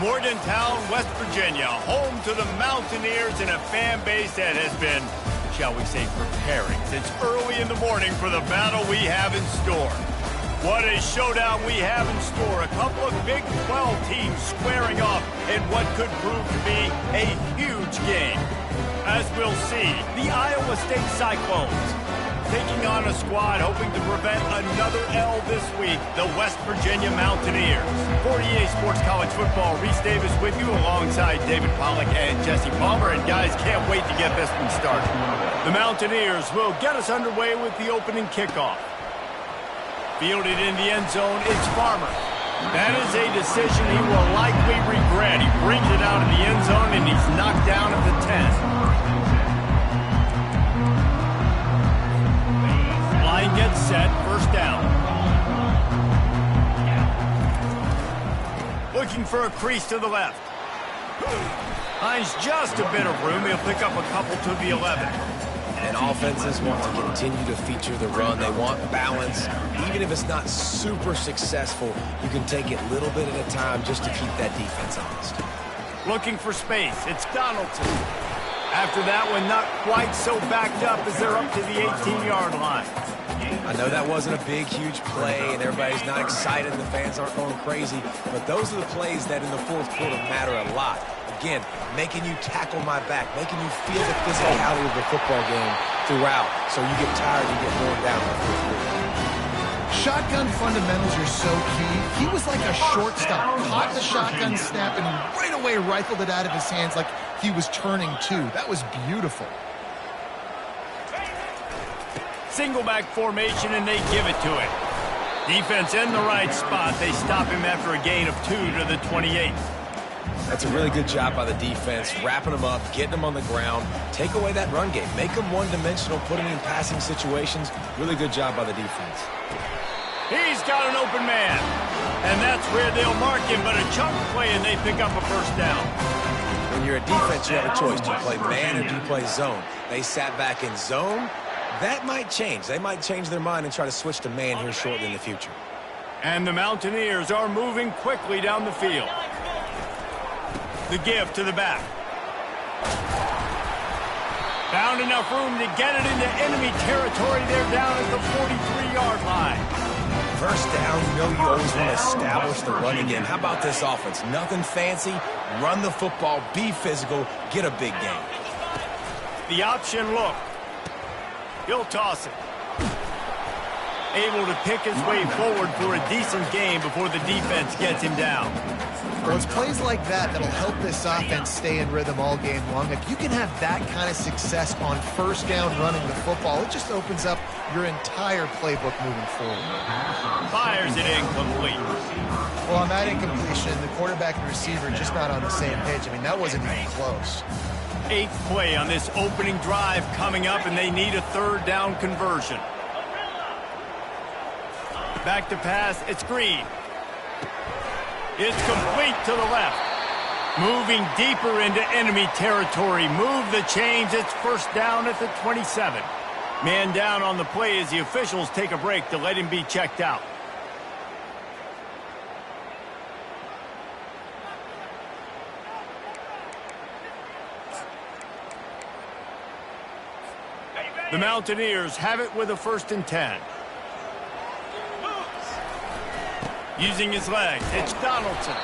Morgantown, West Virginia, home to the Mountaineers and a fan base that has been, shall we say, preparing since early in the morning for the battle we have in store. What a showdown we have in store. A couple of Big 12 teams squaring off in what could prove to be a huge game. As we'll see, the Iowa State Cyclones taking on a squad hoping to prevent another L this week, the West Virginia Mountaineers. 48 Sports College Football, Reese Davis with you alongside David Pollack and Jesse Palmer. And guys, can't wait to get this one started. The Mountaineers will get us underway with the opening kickoff. Fielded in the end zone, it's Farmer. That is a decision he will likely regret. He brings it out of the end zone and he's knocked down at the 10. Line gets set, first down. Looking for a crease to the left. Finds just a bit of room. He'll pick up a couple to the 11. And offenses want to continue to feature the run. They want balance. Even if it's not super successful, you can take it a little bit at a time just to keep that defense honest. Looking for space. It's Donaldson. After that one, not quite so backed up as they're up to the 18-yard line. I know that wasn't a big, huge play, and everybody's not excited, the fans aren't going crazy, but those are the plays that in the fourth quarter matter a lot. Again, making you tackle my back, making you feel the physicality of the football game throughout, so you get tired, you get worn down in the fourth quarter. Shotgun fundamentals are so key. He was like a shortstop, caught the shotgun snap, and right away rifled it out of his hands like he was turning two. That was beautiful. Single back formation, and they give it to him. Defense in the right spot. They stop him after a gain of 2 to the 28. That's a really good job by the defense, wrapping them up, getting them on the ground, take away that run game, make them one-dimensional, put them in passing situations. Really good job by the defense. He's got an open man, and that's where they'll mark him, but a chunk play, and they pick up a first down. When you're a defense, you have a choice. Do you play man or do you play zone? They sat back in zone. That might change. They might change their mind and try to switch to man here shortly in the future. And the Mountaineers are moving quickly down the field. The give to the back. Found enough room to get it into enemy territory. They're down at the 43-yard line. First down, you know you always want to establish the run again. How about this offense? Nothing fancy. Run the football, be physical, get a big gain. The option look. He'll toss it. Able to pick his way forward for a decent game before the defense gets him down. Well, it's plays like that that'll help this offense stay in rhythm all game long. If you can have that kind of success on first down running the football, it just opens up your entire playbook moving forward. Fires it incomplete. Well, on that incompletion, the quarterback and receiver just not on the same page. I mean, that wasn't even close. 8th play on this opening drive coming up, and they need a third down conversion. Back to pass, it's Green. It's complete to the left. Moving deeper into enemy territory. Move the chains, it's first down at the 27. Man down on the play as the officials take a break to let him be checked out. The Mountaineers have it with a 1st and 10. Using his legs, it's Donaldson.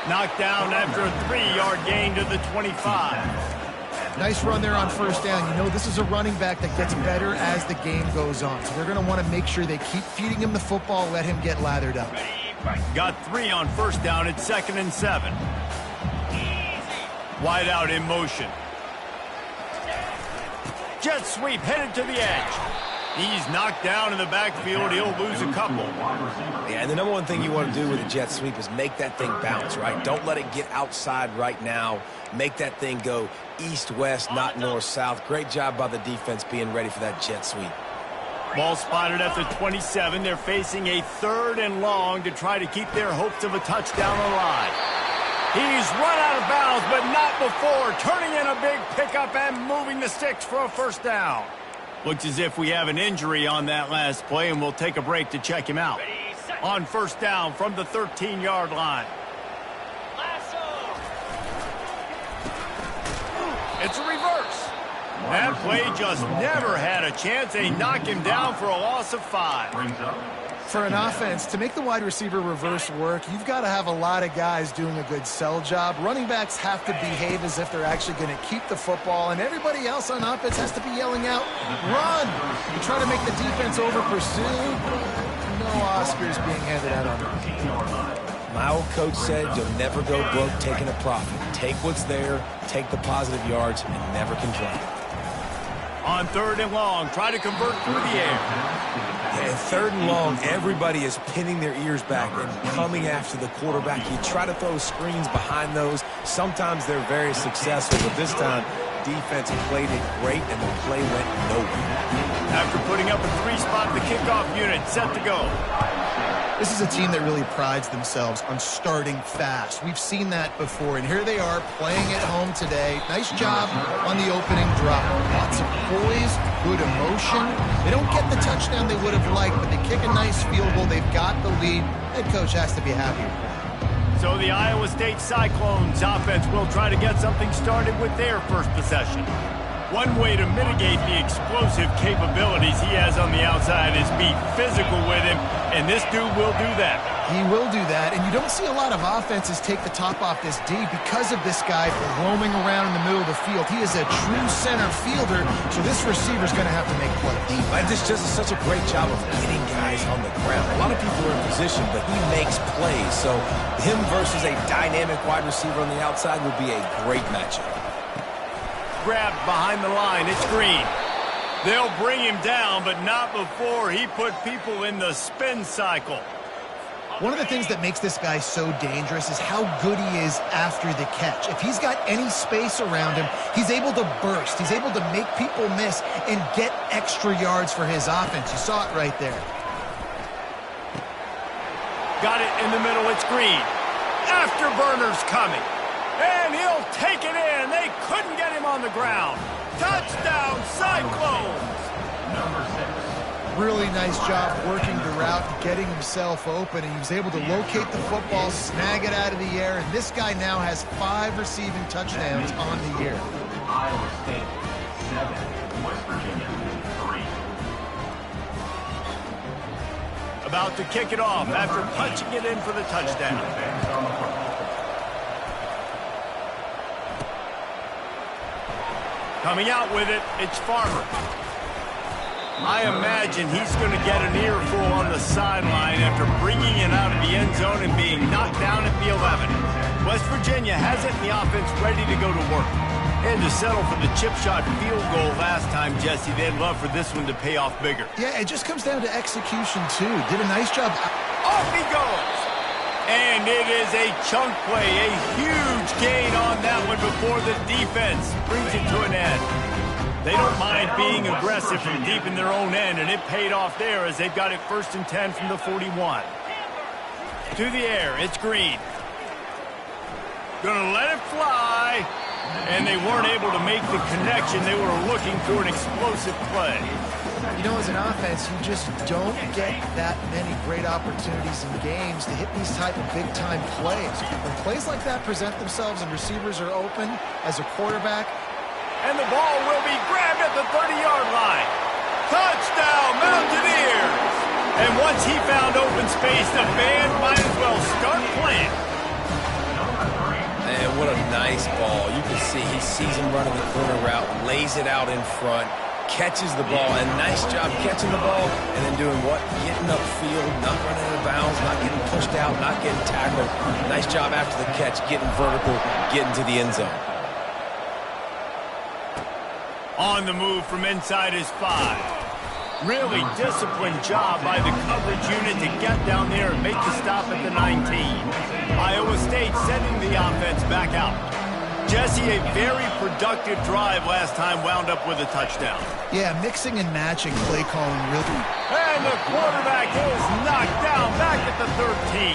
Knocked down after a 3-yard gain to the 25. Nice run there on first down. You know, this is a running back that gets better as the game goes on. So they're going to want to make sure they keep feeding him the football, let him get lathered up. Got 3 on first down at 2nd and 7. Wide out in motion. Jet sweep headed to the edge. He's knocked down in the backfield. He'll lose a couple. Yeah, and the number one thing you want to do with a jet sweep is make that thing bounce, right? Don't let it get outside right now. Make that thing go east-west, not north-south. Great job by the defense being ready for that jet sweep. Ball spotted at the 27. They're facing a 3rd and long to try to keep their hopes of a touchdown alive. He's run out of bounds, but not before. Turning in a big pickup and moving the sticks for a first down. Looks as if we have an injury on that last play, and we'll take a break to check him out. On first down from the 13-yard line. It's a reverse. That play just never had a chance. They knock him down for a loss of 5. For an offense, to make the wide receiver reverse work, you've got to have a lot of guys doing a good sell job. Running backs have to behave as if they're actually going to keep the football, and everybody else on offense has to be yelling out, run! You try to make the defense over-pursue. No Oscars being handed out on them. My old coach said you'll never go broke taking a profit. Take what's there, take the positive yards, and never complain. On 3rd and long, try to convert through the air. And 3rd and long, everybody is pinning their ears back and coming after the quarterback. You try to throw screens behind those. Sometimes they're very successful, but this time, defense played it great, and the play went nowhere. After putting up a 3-spot, the kickoff unit set to go. This is a team that really prides themselves on starting fast. We've seen that before, and here they are playing at home today. Nice job on the opening drop. Lots of poise, good emotion. They don't get the touchdown they would have liked, but they kick a nice field goal. They've got the lead. Head coach has to be happy with that. So the Iowa State Cyclones offense will try to get something started with their first possession. One way to mitigate the explosive capabilities he has on the outside is be physical with him, and this dude will do that. He will do that, and you don't see a lot of offenses take the top off this D because of this guy roaming around in the middle of the field. He is a true center fielder, so this receiver's going to have to make plays. But this just is such a great job of getting guys on the ground. A lot of people are in position, but he makes plays, so him versus a dynamic wide receiver on the outside would be a great matchup. Grabbed behind the line. It's Green. They'll bring him down, but not before he put people in the spin cycle. One of the things that makes this guy so dangerous is how good he is after the catch. If he's got any space around him, he's able to burst. He's able to make people miss and get extra yards for his offense. You saw it right there. Got it in the middle. It's Green. Afterburner's coming. And he'll take it in. They couldn't get him on the ground. Touchdown, Cyclones! Number 6. Really nice job working the route, getting himself open, and he was able to locate the football, snag it out of the air, and this guy now has 5 receiving touchdowns on the year. Iowa State 7, West Virginia 3. About to kick it off after punching it in for the touchdown. Coming out with it, it's Farmer. I imagine he's going to get an earful on the sideline after bringing it out of the end zone and being knocked down at the 11. West Virginia has it in the offense ready to go to work. And to settle for the chip shot field goal last time, Jesse, they'd love for this one to pay off bigger. Yeah, it just comes down to execution, too. Did a nice job. Off he goes. And it is a chunk play, a huge gain on that one before the defense brings it to an end. They don't mind being aggressive from deep in their own end, and it paid off there as they've got it 1st and 10 from the 41. To the air, it's Green. Gonna let it fly, and they weren't able to make the connection. They were looking for an explosive play. You know, as an offense, you just don't get that many great opportunities in games to hit these type of big-time plays. When plays like that present themselves and receivers are open as a quarterback. And the ball will be grabbed at the 30-yard line. Touchdown, Mountaineers! And once he found open space, the band might as well start playing. Man, what a nice ball. You can see he sees him running the corner route, lays it out in front, catches the ball, and nice job catching the ball and then doing what? Getting upfield, not running out of bounds, not getting pushed out, not getting tackled. Nice job after the catch, getting vertical, getting to the end zone. On the move from inside his 5. Really disciplined job by the coverage unit to get down there and make the stop at the 19. Iowa State sending the offense back out. Jesse, a very productive drive last time wound up with a touchdown. Yeah, mixing and matching play calling really. And the quarterback is knocked down back at the 13.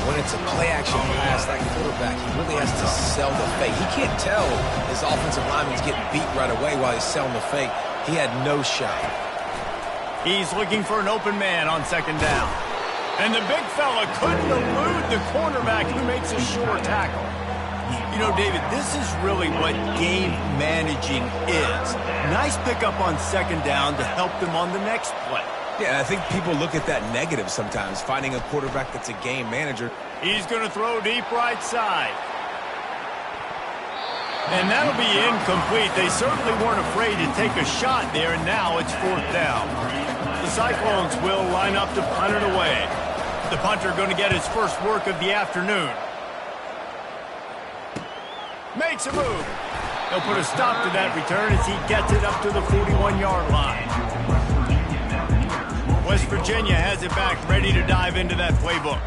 When it's a play-action pass, that quarterback, he really has to sell the fake. He can't tell his offensive lineman's getting beat right away while he's selling the fake. He had no shot. He's looking for an open man on 2nd down. And the big fella couldn't elude the cornerback who makes a sure tackle. You know, David, this is really what game managing is. Nice pickup on second down to help them on the next play. Yeah, I think people look at that negative sometimes, finding a quarterback that's a game manager. He's going to throw deep right side. And that'll be incomplete. They certainly weren't afraid to take a shot there, and now it's fourth down. The Cyclones will line up to punt it away. The punter going to get his first work of the afternoon. Makes a move. They'll put a stop to that return as he gets it up to the 41-yard line. West Virginia has it back, ready to dive into that playbook.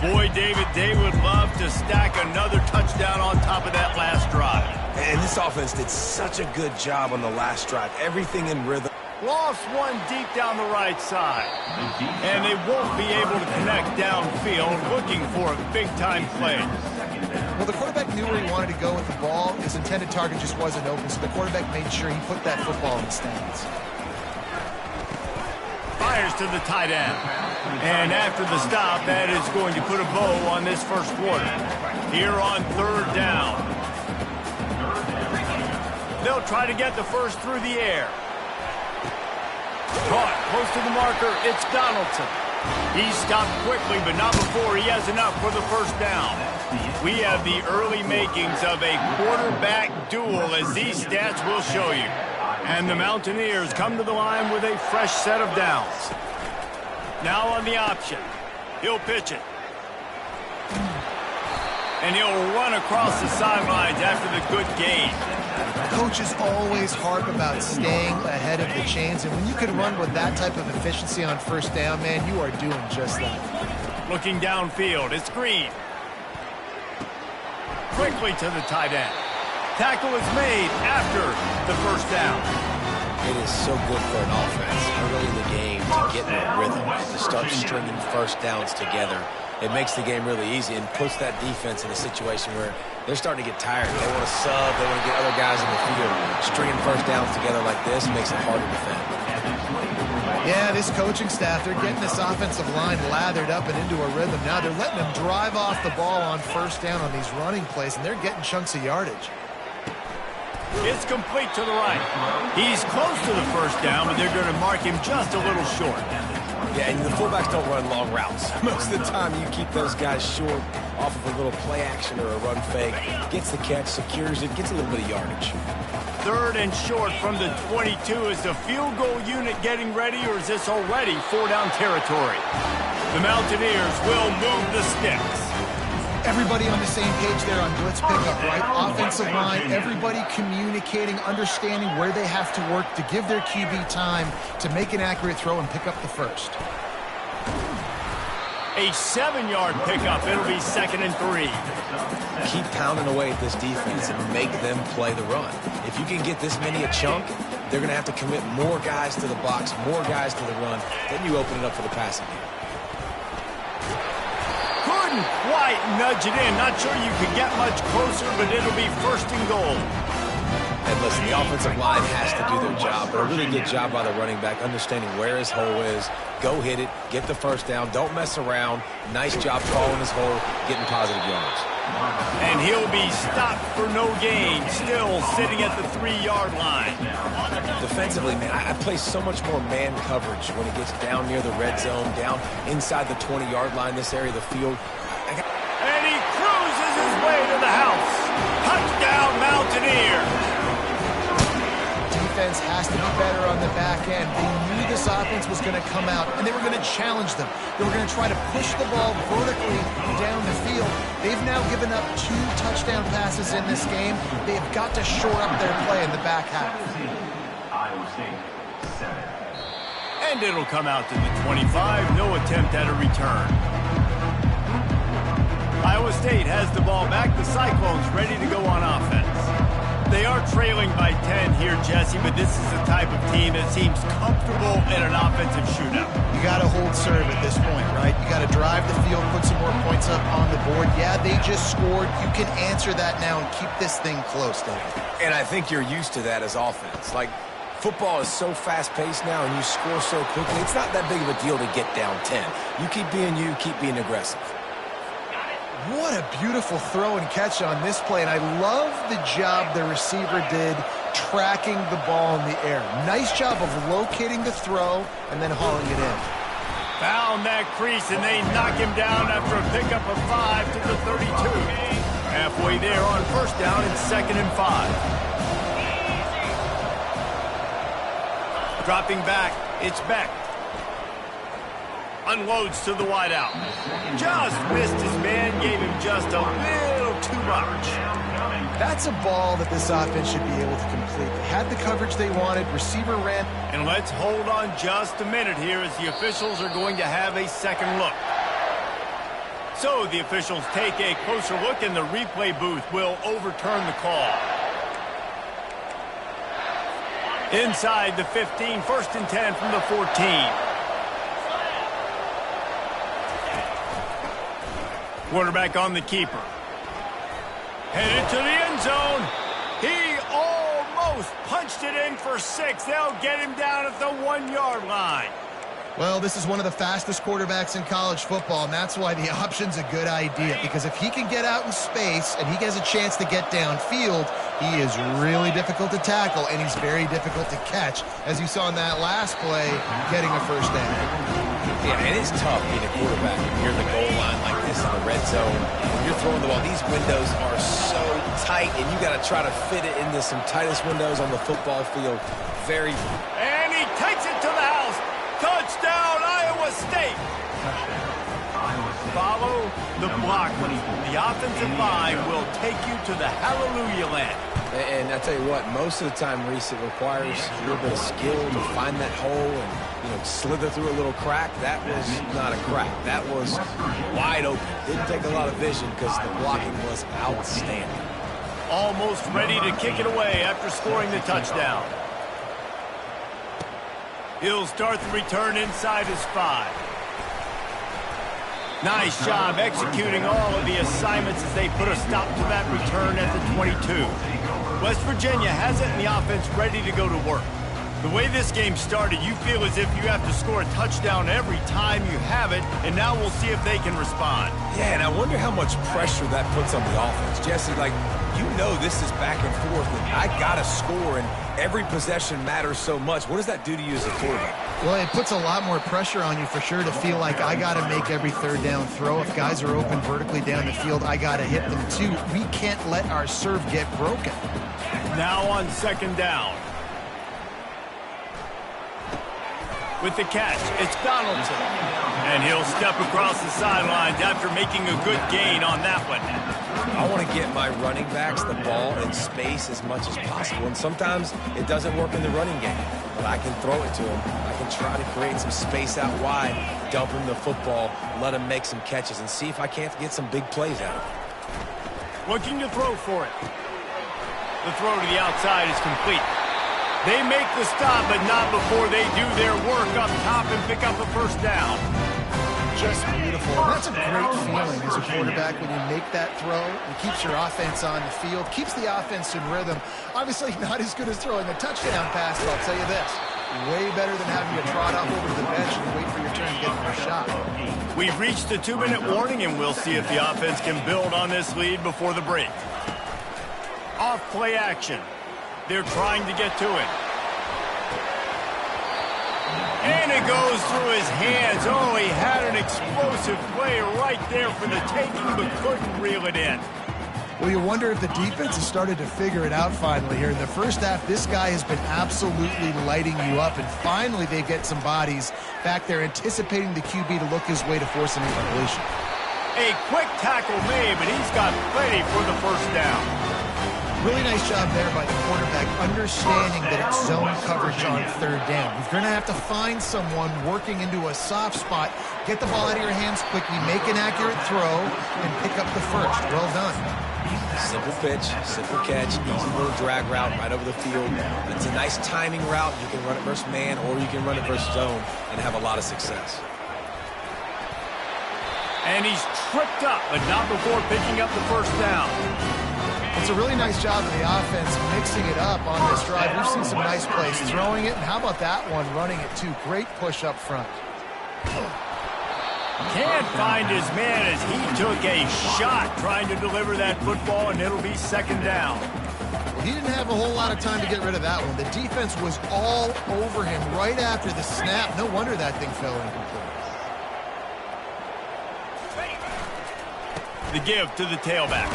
Boy, David, they would love to stack another touchdown on top of that last drive. And this offense did such a good job on the last drive. Everything in rhythm. Lost one deep down the right side. And they won't be able to connect downfield, looking for a big-time play. Well, the quarterback knew where he wanted to go with the ball. His intended target just wasn't open, so the quarterback made sure he put that football in the stands. Fires to the tight end. And after the stop, that is going to put a bow on this first quarter. Here on third down. They'll try to get the first through the air. Caught close to the marker. It's Donaldson. He stopped quickly, but not before he has enough for the first down. We have the early makings of a quarterback duel, as these stats will show you. And the Mountaineers come to the line with a fresh set of downs. Now on the option. He'll pitch it. And he'll run across the sidelines after the good gain. Coaches always harp about staying ahead of the chains, and when you can run with that type of efficiency on first down, man, you are doing just that. Looking downfield, it's Green. Quickly to the tight end. Tackle is made after the first down. It is so good for an offense early in the game to get in a rhythm, to start stringing first downs together. It makes the game really easy and puts that defense in a situation where they're starting to get tired. They want to sub. They want to get other guys in the field. Stringing first downs together like this makes it hard to defend. Yeah, this coaching staff, they're getting this offensive line lathered up and into a rhythm. Now they're letting them drive off the ball on first down on these running plays, and they're getting chunks of yardage. It's complete to the right. He's close to the first down, but they're going to mark him just a little short. Yeah, and the fullbacks don't run long routes. Most of the time you keep those guys short off of a little play action or a run fake. Gets the catch, secures it, gets a little bit of yardage. Third and short from the 22. Is the field goal unit getting ready, or is this already four-down territory? The Mountaineers will move the sticks. Everybody on the same page there on blitz pickup, right? Offensive line, everybody communicating, understanding where they have to work to give their QB time to make an accurate throw and pick up the first. A 7-yard pickup. It'll be 2nd and 3. Keep pounding away at this defense and make them play the run. If you can get this many a chunk, they're going to have to commit more guys to the box, more guys to the run. Then you open it up for the passing game. Couldn't quite nudge it in. Not sure you could get much closer, but it'll be 1st and goal. And listen, the offensive line has to do their job, but a really good job by the running back, understanding where his hole is. Go hit it, get the first down, don't mess around. Nice job calling his hole, getting positive yards. And he'll be stopped for no gain, still sitting at the 3-yard line. Defensively, man, I play so much more man coverage when it gets down near the red zone, down inside the 20-yard line, this area of the field. And he cruises his way to the house. Touchdown, Mountaineers. Defense has to be better on the back end. They knew this offense was going to come out, and they were going to challenge them. They were going to try to push the ball vertically down the field. They've now given up 2 touchdown passes in this game. They've got to shore up their play in the back half. And it'll come out to the 25. No attempt at a return. Iowa State has the ball back. The Cyclones ready to go on offense. They are trailing by 10 here, Jesse, but this is the type of team that seems comfortable in an offensive shootout. You got to hold serve at this point, right? You got to drive the field, put some more points up on the board. Yeah, they just scored. You can answer that now and keep this thing close, David. And I think you're used to that as offense. Like, football is so fast-paced now, and you score so quickly. It's not that big of a deal to get down 10. You keep being aggressive. What a beautiful throw and catch on this play, and I love the job the receiver did tracking the ball in the air. Nice job of locating the throw and then hauling it in. Found that crease, and they knock him down after a pickup of 5 to the 32. Halfway there on first down and 2nd and 5. Dropping back, it's Beck. Unloads to the wideout. Just missed his man, gave him just a little too much. That's a ball that this offense should be able to complete. They had the coverage they wanted, receiver ran. And let's hold on just a minute here as the officials are going to have a second look. So the officials take a closer look and the replay booth will overturn the call. Inside the 15, 1st and 10 from the 14. Quarterback on the keeper. Headed to the end zone. He almost punched it in for 6. They'll get him down at the 1-yard line. Well, this is one of the fastest quarterbacks in college football, and that's why the option's a good idea. Because if he can get out in space and he has a chance to get downfield, he is really difficult to tackle, and he's very difficult to catch, as you saw in that last play, getting a first down. Yeah, and it's tough being a quarterback when you're in the goal line like this in the red zone. When you're throwing the ball, these windows are so tight, and you got to try to fit it into some tightest windows on the football field. And he takes it to the house. Touchdown, Iowa State. Follow the block. The offensive line will take you to the hallelujah land. And I tell you what, most of the time, Reese, it requires a little bit of skill to find that hole and, slither through a little crack. That was not a crack. That was wide open. Didn't take a lot of vision because the blocking was outstanding. Almost ready to kick it away after scoring the touchdown. He'll start the return inside his 5. Nice job executing all of the assignments as they put a stop to that return at the 22. West Virginia has it in the offense ready to go to work. The way this game started, you feel as if you have to score a touchdown every time you have it, and now we'll see if they can respond. Yeah, and I wonder how much pressure that puts on the offense. Jesse, this is back and forth, and I got to score, and every possession matters so much. What does that do to you as a quarterback? Well, it puts a lot more pressure on you for sure to feel like I got to make every third down throw. If guys are open vertically down the field, I got to hit them too. We can't let our serve get broken. Now on 2nd down. With the catch, it's Donaldson. And he'll step across the sidelines after making a good gain on that one. I want to get my running backs the ball in space as much as possible. And sometimes it doesn't work in the running game. But I can throw it to him. I can try to create some space out wide, dump him the football, let him make some catches, and see if I can't get some big plays out of it. Looking to throw for it. The throw to the outside is complete. They make the stop, but not before they do their work up top and pick up a first down. Just beautiful. And that's a great feeling as a quarterback when you make that throw. It keeps your offense on the field, keeps the offense in rhythm. Obviously not as good as throwing a touchdown pass, but I'll tell you this. Way better than having to trot up over to the bench and wait for your turn to get another shot. We've reached the 2-minute warning, and we'll see if the offense can build on this lead before the break. Off play action. They're trying to get to it. And it goes through his hands. Oh, he had an explosive play right there for the taking, but couldn't reel it in. Well, you wonder if the defense has started to figure it out finally here. In the first half, this guy has been absolutely lighting you up, and finally they get some bodies. In fact, they're anticipating the QB to look his way to force an incompletion. A quick tackle made, but he's got plenty for the first down. Really nice job there by the quarterback, understanding that it's zone coverage on 3rd down. You're going to have to find someone working into a soft spot, get the ball out of your hands quickly, make an accurate throw, and pick up the first. Well done. Simple pitch, simple catch, easy little drag route right over the field. It's a nice timing route. You can run it versus man, or you can run it versus zone and have a lot of success. And he's tripped up, but not before picking up the first down. It's a really nice job of the offense mixing it up on this drive. We've seen some nice plays throwing it, and how about that one running it too? Great push up front. Can't find his man as he took a shot trying to deliver that football, and it'll be second down. He didn't have a whole lot of time to get rid of that one. The defense was all over him right after the snap. No wonder that thing fell incomplete. The give to the tailback.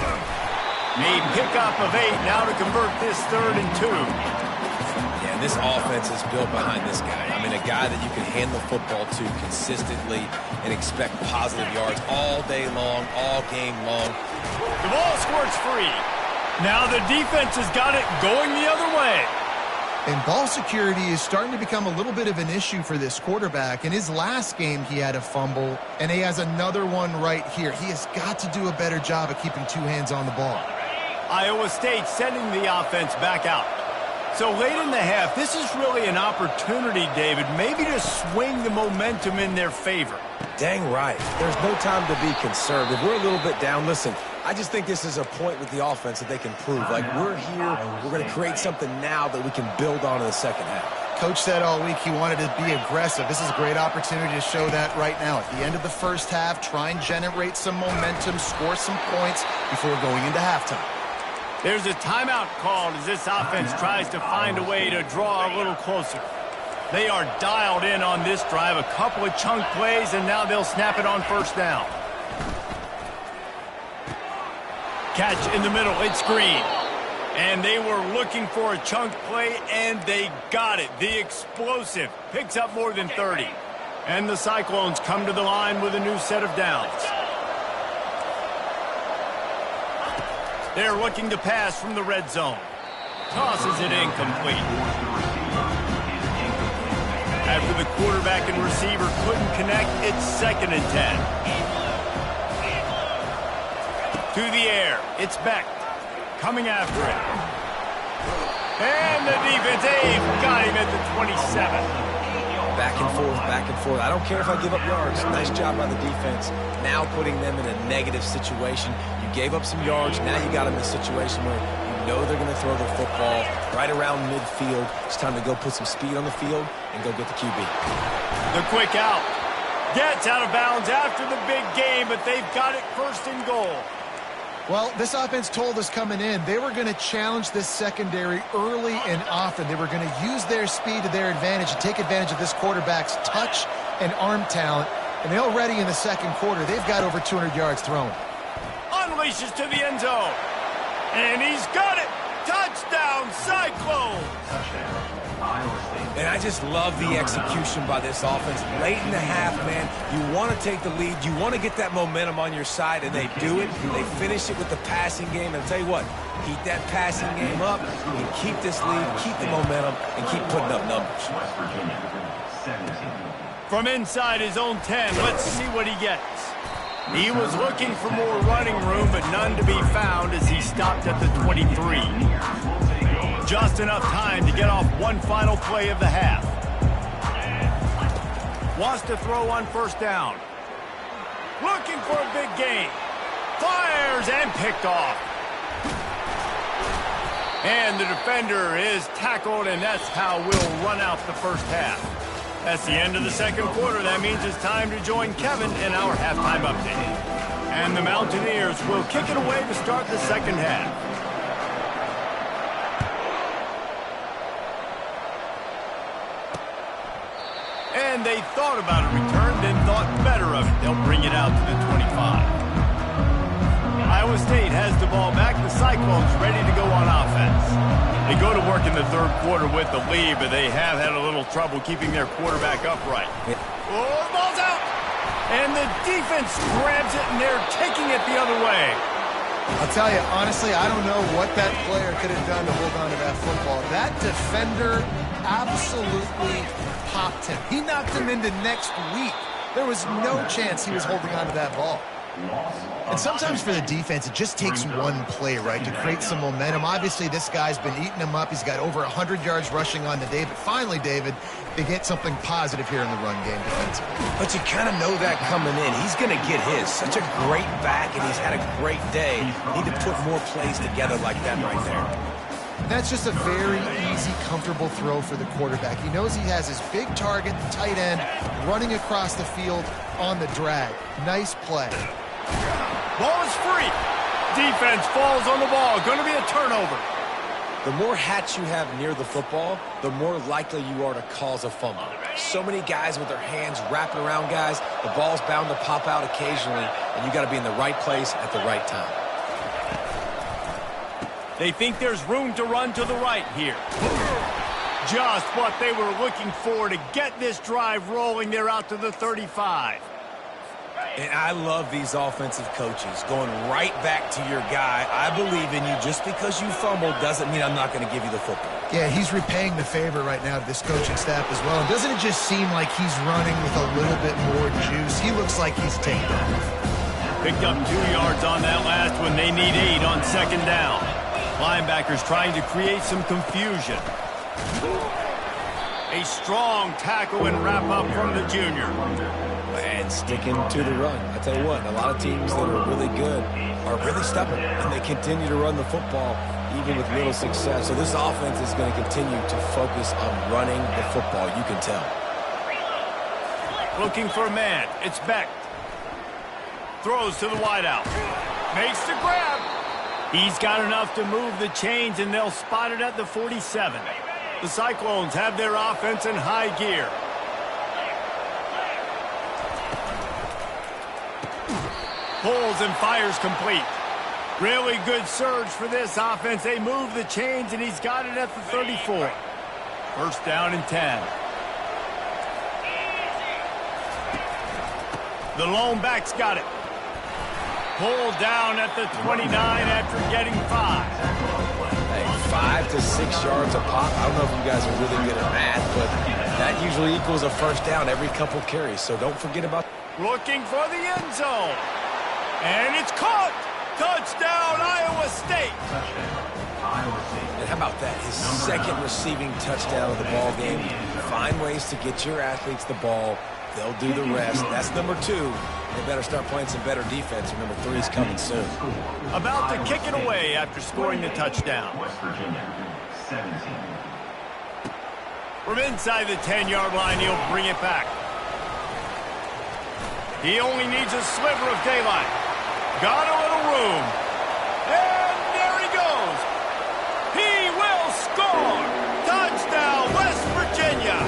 A pickup of 8 now to convert this 3rd and 2. Yeah, and this offense is built behind this guy. I mean, a guy that you can hand the football to consistently and expect positive yards all day long, all game long. The ball squirts free. Now the defense has got it going the other way. And ball security is starting to become a little bit of an issue for this quarterback. In his last game, he had a fumble, and he has another one right here. He has got to do a better job of keeping 2 hands on the ball. Iowa State sending the offense back out. So late in the half, this is really an opportunity, David, maybe to swing the momentum in their favor. Dang right. There's no time to be concerned. If we're a little bit down, listen, I just think this is a point with the offense that they can prove. Like, we're here, we're going to create something now that we can build on in the second half. Coach said all week he wanted to be aggressive. This is a great opportunity to show that right now. At the end of the first half, try and generate some momentum, score some points before going into halftime. There's a timeout called as this offense tries to find a way to draw a little closer. They are dialed in on this drive, a couple of chunk plays, and now they'll snap it on first down. Catch in the middle, it's Green. And they were looking for a chunk play, and they got it. The explosive picks up more than 30. And the Cyclones come to the line with a new set of downs. They're looking to pass from the red zone. Tosses it incomplete. After the quarterback and receiver couldn't connect, it's 2nd and 10. To the air, it's Beck. Coming after it. And the defense, they've got him at the 27. Back and forth, back and forth. I don't care if I give up yards. Nice job by the defense. Now putting them in a negative situation. You gave up some yards. Now you got them in a situation where you know they're going to throw the football right around midfield. It's time to go put some speed on the field and go get the QB. The quick out. Gets out of bounds after the big game, but they've got it 1st and goal. Well, this offense told us coming in they were going to challenge this secondary early and often. They were going to use their speed to their advantage and take advantage of this quarterback's touch and arm talent. And they already in the second quarter, they've got over 200 yards thrown. Unleashes to the end zone. And he's got it. Touchdown, Cyclones. And I just love the execution by this offense. Late in the half, man, you want to take the lead. You want to get that momentum on your side, and they do it. They finish it with the passing game. And I'll tell you what, keep that passing game up, and keep this lead, keep the momentum, and keep putting up numbers. From inside his own 10, let's see what he gets. He was looking for more running room, but none to be found as he stopped at the 23. Just enough time to get off one final play of the half. Wants to throw on first down. Looking for a big gain. Fires and picked off. And the defender is tackled, and that's how we'll run out the first half. That's the end of the second quarter. That means it's time to join Kevin in our halftime update. And the Mountaineers will kick it away to start the second half. And they thought about a return, then thought better of it. They'll bring it out to the 25. Iowa State has the ball back. The Cyclones ready to go on offense. They go to work in the third quarter with the lead, but they have had a little trouble keeping their quarterback upright. Oh, the ball's out! And the defense grabs it, and they're taking it the other way. I'll tell you, honestly, I don't know what that player could have done to hold on to that football. That defender absolutely popped him. He knocked him into next week. There was no chance he was holding on to that ball. And sometimes for the defense, it just takes one play, right, to create some momentum. Obviously, this guy's been eating him up. He's got over 100 yards rushing on the day. But finally, David, they get something positive here in the run game defensively. But you kind of know that coming in. He's going to get his. Such a great back, and he's had a great day. Need to put more plays together like that right there. And that's just a very easy, comfortable throw for the quarterback. He knows he has his big target, the tight end, running across the field on the drag. Nice play. Ball is free. Defense falls on the ball. Going to be a turnover. The more hats you have near the football, the more likely you are to cause a fumble. So many guys with their hands wrapping around guys, the ball's bound to pop out occasionally, and you got to be in the right place at the right time. They think there's room to run to the right here. Just what they were looking for to get this drive rolling. They're out to the 35. And I love these offensive coaches going right back to your guy. I believe in you. Just because you fumbled doesn't mean I'm not going to give you the football. Yeah, he's repaying the favor right now to this coaching staff as well. And doesn't it just seem like he's running with a little bit more juice? He looks like he's taken off. Picked up 2 yards on that last one. They need 8 on second down. Linebackers trying to create some confusion. A strong tackle and wrap up from the junior. And sticking to the run. I tell you what, a lot of teams that are really good are really stubborn, and they continue to run the football even with little success. So this offense is going to continue to focus on running the football, you can tell. Looking for a man. It's Beck. Throws to the wideout. Makes the grab. He's got enough to move the chains, and they'll spot it at the 47. The Cyclones have their offense in high gear. Pulls and fires complete. Really good surge for this offense. They move the chains, and he's got it at the 34. First down and 10. The lone back's got it. Pulled down at the 29 after getting 5. Hey, 5 to 6 yards a pop. I don't know if you guys are really good at math, but that usually equals a first down every couple carries, so don't forget about... Looking for the end zone. And it's caught. Touchdown, Iowa State. And how about that? His second receiving touchdown of the ball game. Find ways to get your athletes the ball. They'll do the rest. That's number 2. They better start playing some better defense, or number 3 is coming soon. About to kick it away after scoring the touchdown. From inside the 10-yard line, he'll bring it back. He only needs a sliver of daylight. Got a little room. And there he goes. He will score. Touchdown, West Virginia.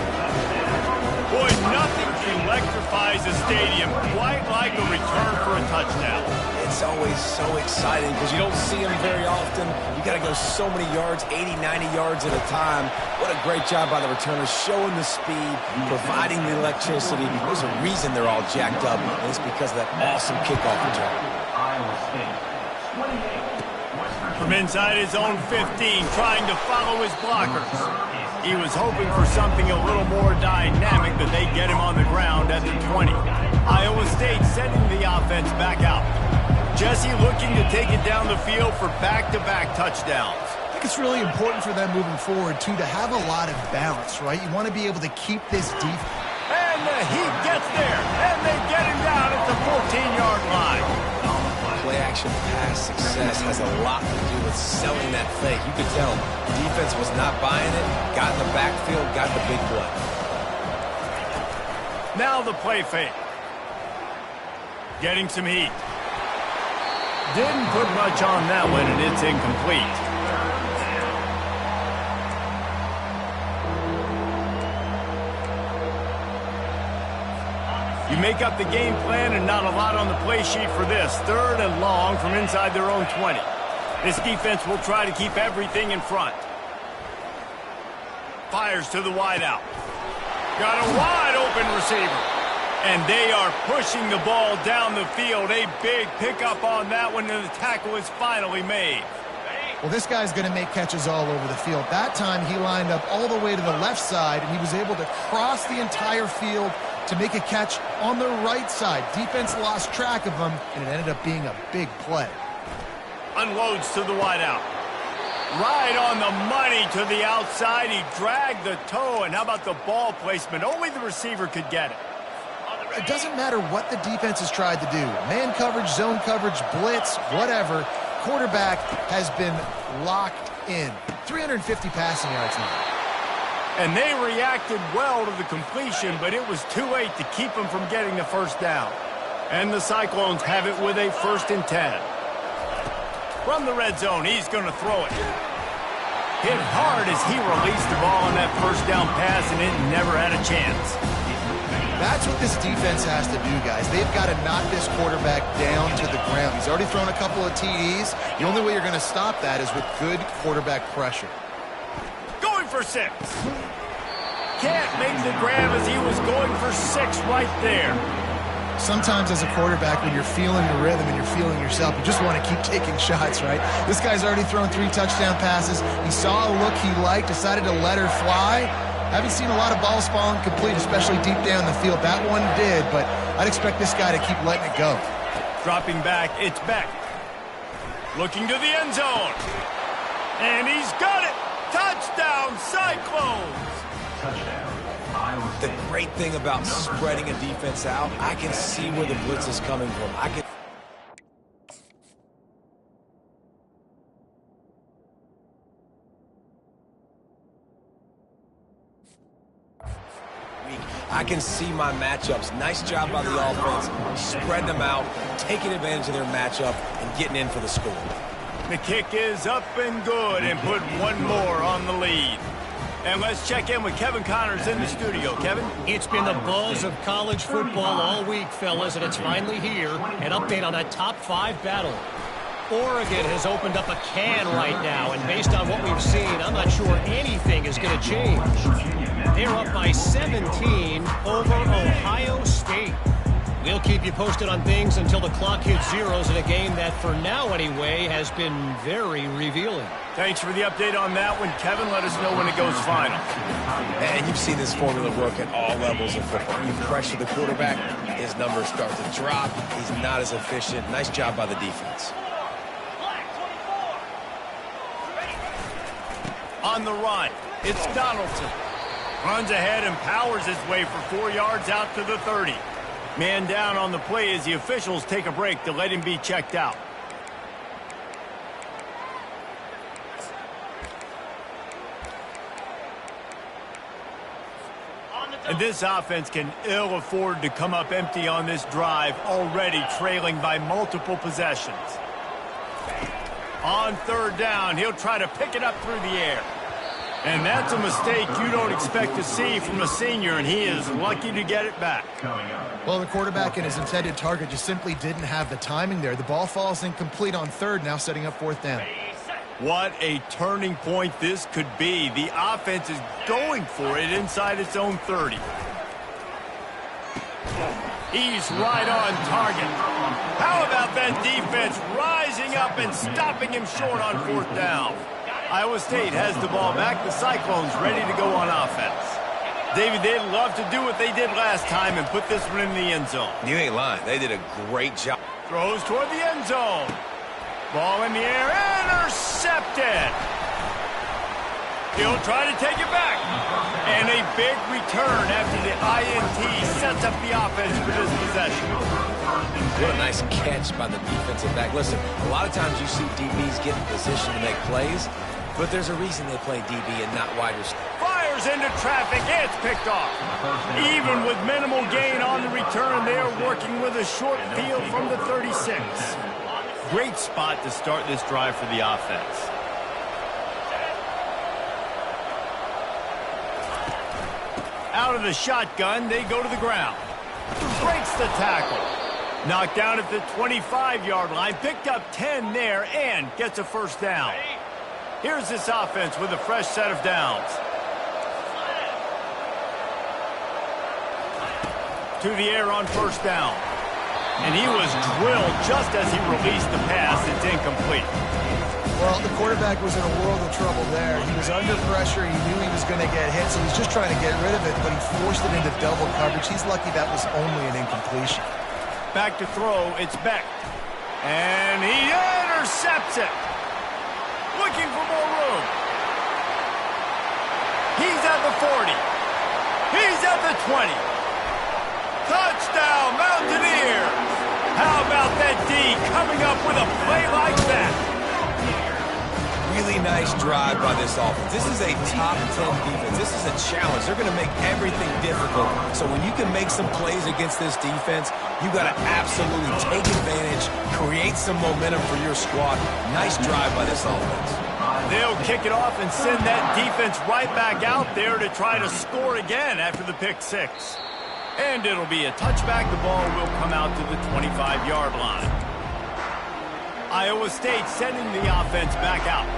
Boy, nothing electrifies a stadium quite like a return for a touchdown. It's always so exciting because you don't see them very often. You got to go so many yards, 80, 90 yards at a time. What a great job by the returners, showing the speed, providing the electricity. There's a reason they're all jacked up, and it's because of that awesome kickoff return. From inside his own 15, trying to follow his blockers. He was hoping for something a little more dynamic, but they get him on the ground at the 20. Iowa State sending the offense back out. Jesse looking to take it down the field for back-to-back touchdowns. I think it's really important for them moving forward, too, to have a lot of balance, right? You want to be able to keep this deep. And the Heat gets there, and they get him down at the 14-yard line. Play-action pass success has a lot to do with selling that fake. You could tell the defense was not buying it, got in the backfield, got the big play. Now the play fake. Getting some heat. Didn't put much on that one, and it's incomplete. You make up the game plan and not a lot on the play sheet for this. 3rd and long from inside their own 20. This defense will try to keep everything in front. Fires to the wideout. Got a wide open receiver. And they are pushing the ball down the field. A big pickup on that one, and the tackle is finally made. Well, this guy's going to make catches all over the field. That time he lined up all the way to the left side, and he was able to cross the entire field to make a catch on the right side. Defense lost track of him, and it ended up being a big play. Unloads to the wideout. Right on the money to the outside. He dragged the toe, and how about the ball placement? Only the receiver could get it. It doesn't matter what the defense has tried to do. Man coverage, zone coverage, blitz, whatever. Quarterback has been locked in. 350 passing yards now. And they reacted well to the completion, but it was too late to keep them from getting the first down. And the Cyclones have it with a 1st and 10. From the red zone, he's going to throw it. Hit hard as he released the ball on that first down pass, and it never had a chance. That's what this defense has to do, guys. They've got to knock this quarterback down to the ground. He's already thrown a couple of TDs. The only way you're going to stop that is with good quarterback pressure. Going for 6. Can't make the grab as he was going for 6 right there. Sometimes as a quarterback, when you're feeling the rhythm and you're feeling yourself, you just want to keep taking shots, right? This guy's already thrown 3 touchdown passes. He saw a look he liked, decided to let her fly. Haven't seen a lot of balls falling complete, especially deep down the field. That one did, but I'd expect this guy to keep letting it go. Dropping back, it's Beck. Looking to the end zone. And he's got it! Touchdown, Cyclones! Touchdown, Iowa The State. great thing about spreading a defense out, I can see where the blitz is coming from. I can see my matchups. Nice job by the offense, spreading them out, taking advantage of their matchup, and getting in for the score. The kick is up and good, and put one more on the lead. And let's check in with Kevin Connors in the studio. Kevin? It's been the buzz of college football all week, fellas, and it's finally here. An update on that top 5 battle. Oregon has opened up a can right now, and based on what we've seen, I'm not sure anything is going to change. They're up by 17 over Ohio State. We'll keep you posted on things until the clock hits zeros in a game that, for now anyway, has been very revealing. Thanks for the update on that one, Kevin. Let us know when it goes final. And you've seen this formula work at all levels of football. You pressure the quarterback, his numbers start to drop. He's not as efficient. Nice job by the defense. On the run, it's Donaldson. Runs ahead and powers his way for 4 yards out to the 30. Man down on the play as the officials take a break to let him be checked out. And this offense can ill afford to come up empty on this drive, already trailing by multiple possessions. On 3rd down, he'll try to pick it up through the air. And that's a mistake you don't expect to see from a senior, and he is lucky to get it back. Well, the quarterback and his intended target just simply didn't have the timing there. The ball falls incomplete on 3rd, now setting up 4th down. What a turning point this could be. The offense is going for it inside its own 30. He's right on target. How about that defense rising up and stopping him short on 4th down? Iowa State has the ball back. The Cyclones ready to go on offense. David, they'd love to do what they did last time and put this one in the end zone. You ain't lying. They did a great job. Throws toward the end zone. Ball in the air, intercepted. He'll try to take it back. And a big return after the INT sets up the offense for this possession. What a nice catch by the defensive back. Listen, a lot of times you see DBs get in position to make plays, but there's a reason they play DB and not wide receiver. Fires into traffic, it's picked off. Even with minimal gain on the return, they are working with a short field from the 36. Great spot to start this drive for the offense. Out of the shotgun, they go to the ground. Breaks the tackle. Knocked down at the 25-yard line, picked up 10 there, and gets a 1st down. Here's this offense with a fresh set of downs. To the air on 1st down. And he was drilled just as he released the pass. It's incomplete. Well, the quarterback was in a world of trouble there. He was under pressure. He knew he was going to get hit, so he's just trying to get rid of it, but he forced it into double coverage. He's lucky that was only an incompletion. Back to throw, it's Beck. And he intercepts it. Looking for more room. He's at the 40. He's at the 20. Touchdown, Mountaineers. How about that D coming up with a play like that? really nice drive by this offense. This is a top 10 defense. This is a challenge. They're going to make everything difficult. So when you can make some plays against this defense, you got to absolutely take advantage, create some momentum for your squad. Nice drive by this offense. They'll kick it off and send that defense right back out there to try to score again after the pick six. And it'll be a touchback. The ball will come out to the 25-yard line. Iowa State sending the offense back out.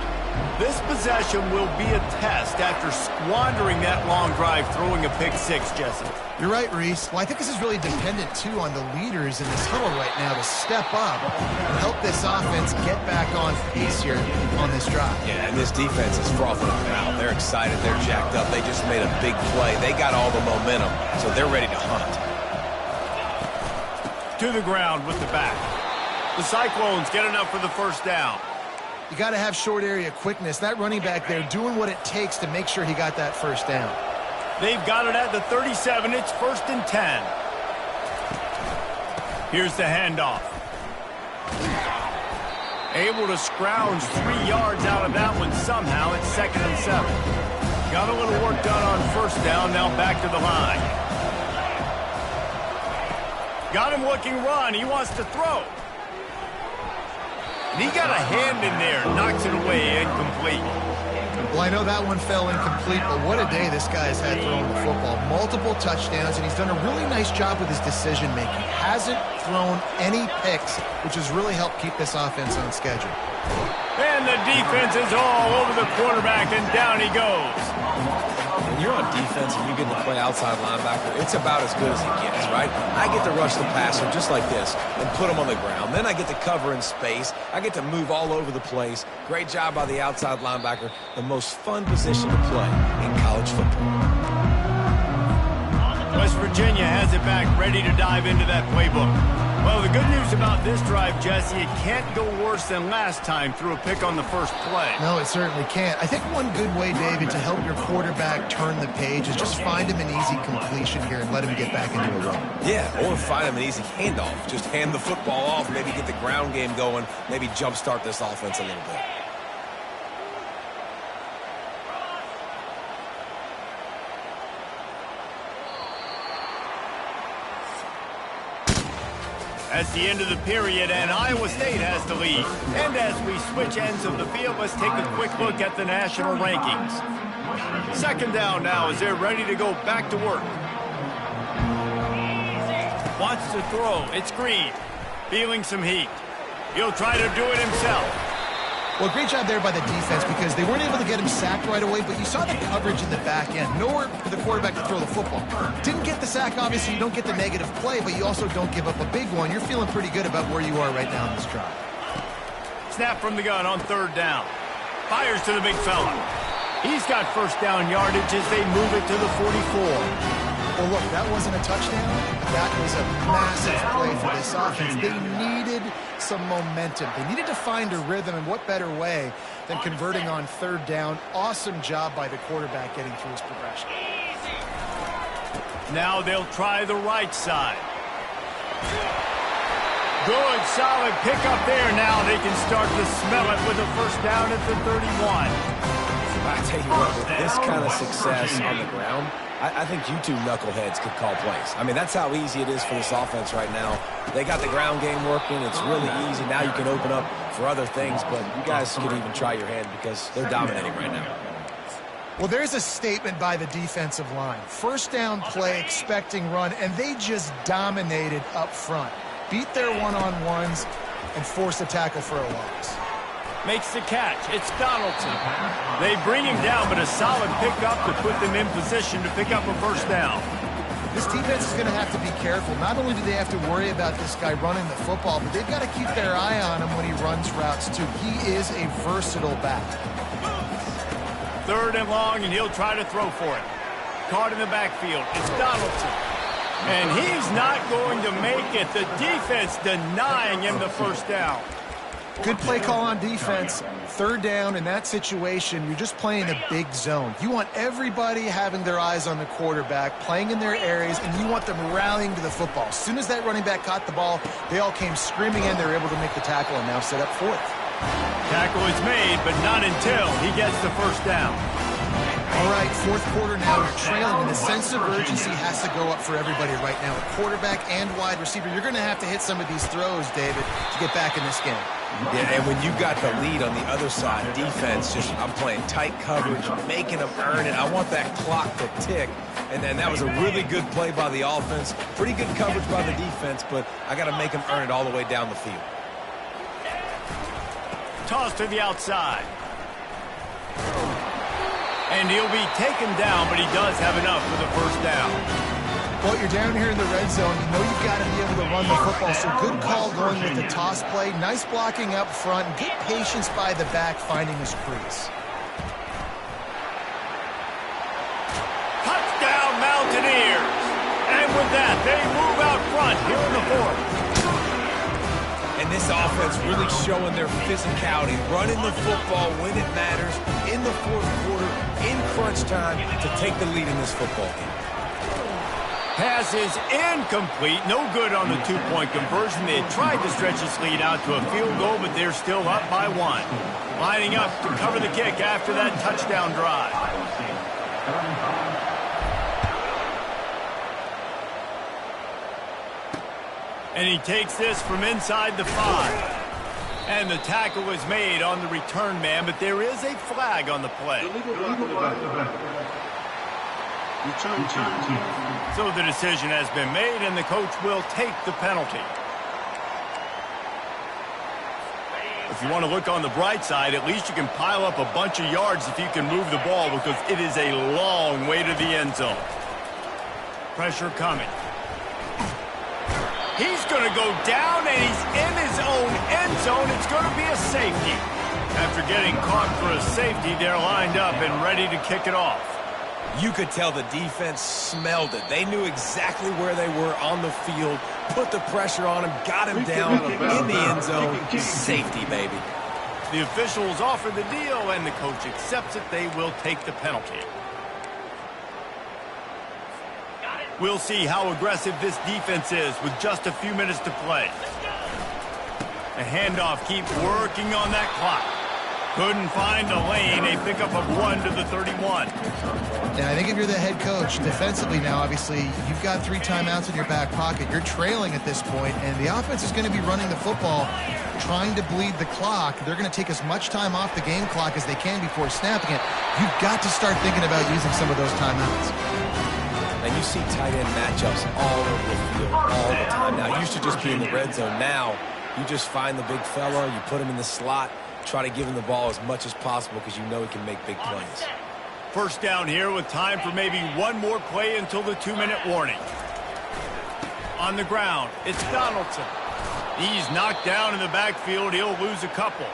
This possession will be a test after squandering that long drive throwing a pick six, Jesse. You're right, Reese. Well, I think this is really dependent, too, on the leaders in this huddle right now to step up and help this offense get back on pace here on this drive. Yeah, and this defense is frothing them out. They're excited. They're jacked up. They just made a big play. They got all the momentum, so they're ready to hunt. To the ground with the back. The Cyclones get enough for the first down. You got to have short area quickness. That running back there doing what it takes to make sure he got that first down. They've got it at the 37. It's 1st and 10. Here's the handoff. Able to scrounge 3 yards out of that one somehow. It's 2nd and 7. Got a little work done on first down. Now back to the line. Got him looking run. He wants to throw. And he got a hand in there. Knocks it away. Incomplete. Well, I know that one fell incomplete, but what a day this guy has had throwing the football. Multiple touchdowns, and he's done a really nice job with his decision-making. Hasn't thrown any picks, which has really helped keep this offense on schedule. And the defense is all over the quarterback, and down he goes. When you're on defense and you get to play outside linebacker, it's about as good as it gets, right? I get to rush the passer just like this and put him on the ground. Then I get to cover in space. I get to move all over the place. Great job by the outside linebacker. The most fun position to play in college football. West Virginia has it back, ready to dive into that playbook. Well, the good news about this drive, Jesse, it can't go worse than last time through a pick on the first play. No, it certainly can't. I think one good way, David, to help your quarterback turn the page is just find him an easy completion here and let him get back into a run. Yeah, or find him an easy handoff. Just hand the football off, maybe get the ground game going, maybe jumpstart this offense a little bit. That's the end of the period, and Iowa State has the lead. And as we switch ends of the field, let's take a quick look at the national rankings. 2nd down now as they're ready to go back to work. Wants to throw. It's Green. Feeling some heat. He'll try to do it himself. Well, great job there by the defense because they weren't able to get him sacked right away, but you saw the coverage in the back end. Nowhere for the quarterback to throw the football. Didn't get the sack, obviously. You don't get the negative play, but you also don't give up a big one. You're feeling pretty good about where you are right now in this drive. Snap from the gun on 3rd down. Fires to the big fella. He's got first down yardage as they move it to the 44. Well, look, that wasn't a touchdown. That was a massive play for this offense. They needed some momentum. They needed to find a rhythm, and what better way than converting on 3rd down. Awesome job by the quarterback getting through his progression. Now they'll try the right side. Good, solid pickup there. Now they can start to smell it with a first down at the 31. I tell you what, with this kind of success on the ground, I think you two knuckleheads could call plays. I mean, that's how easy it is for this offense right now. They got the ground game working. It's really easy. Now you can open up for other things, but you guys could even try your hand because they're dominating right now. Well, there's a statement by the defensive line. First down play, expecting run, and they just dominated up front. Beat their one-on-ones and forced a tackle for a loss. Makes the catch. It's Donaldson. They bring him down, but a solid pickup to put them in position to pick up a first down. This defense is going to have to be careful. Not only do they have to worry about this guy running the football, but they've got to keep their eye on him when he runs routes, too. He is a versatile back. 3rd and long, and he'll try to throw for it. Caught in the backfield. It's Donaldson. And he's not going to make it. The defense denying him the first down. Good play call on defense. 3rd down in that situation, you're just playing a big zone. You want everybody having their eyes on the quarterback, playing in their areas, and you want them rallying to the football. As soon as that running back caught the ball, they all came screaming in. They were able to make the tackle and now set up 4th. Tackle is made, but not until he gets the first down. All right, fourth quarter now, you're trailing, and the sense of urgency has to go up for everybody right now. A quarterback and wide receiver, you're going to have to hit some of these throws, David, to get back in this game. Yeah, and when you got the lead on the other side, defense, I'm playing tight coverage, making them earn it. I want that clock to tick. And then that was a really good play by the offense. Pretty good coverage by the defense, but I got to make them earn it all the way down the field. Toss to the outside. And he'll be taken down, but he does have enough for the first down. Well, you're down here in the red zone. You know you've got to be able to run the football, so good call going with the toss play. Nice blocking up front. Good patience by the back finding his crease. Touchdown, Mountaineers! And with that, they move out front here in the fourth. And this offense really showing their physicality, running the football when it matters, in the fourth quarter, in crunch time, to take the lead in this football game. Pass is incomplete. No good on the two-point conversion. They tried to stretch this lead out to a field goal, but they're still up by one. Lining up to cover the kick after that touchdown drive. And he takes this from inside the 5. And the tackle was made on the return man, but there is a flag on the play. So the decision has been made, and the coach will take the penalty. If you want to look on the bright side, at least you can pile up a bunch of yards if you can move the ball, because it is a long way to the end zone. Pressure coming. He's going to go down, and he's in his own end zone. It's going to be a safety. After getting caught for a safety, they're lined up and ready to kick it off. You could tell the defense smelled it. They knew exactly where they were on the field, put the pressure on him, got him down in the end zone. Safety, baby. The officials offer the deal, and the coach accepts it. They will take the penalty. We'll see how aggressive this defense is with just a few minutes to play. The handoff keeps working on that clock. Couldn't find a lane. A pickup of 1 to the 31. Yeah, I think if you're the head coach, defensively now, obviously, you've got 3 timeouts in your back pocket. You're trailing at this point, and the offense is going to be running the football, trying to bleed the clock. They're going to take as much time off the game clock as they can before snapping it. You've got to start thinking about using some of those timeouts. And you see tight end matchups all over the field all the time. Now, it used to just be in the red zone. Now, you just find the big fella, you put him in the slot, try to give him the ball as much as possible because you know he can make big plays. First down here with time for maybe one more play until the 2-minute warning. On the ground, it's Donaldson. He's knocked down in the backfield. He'll lose a couple.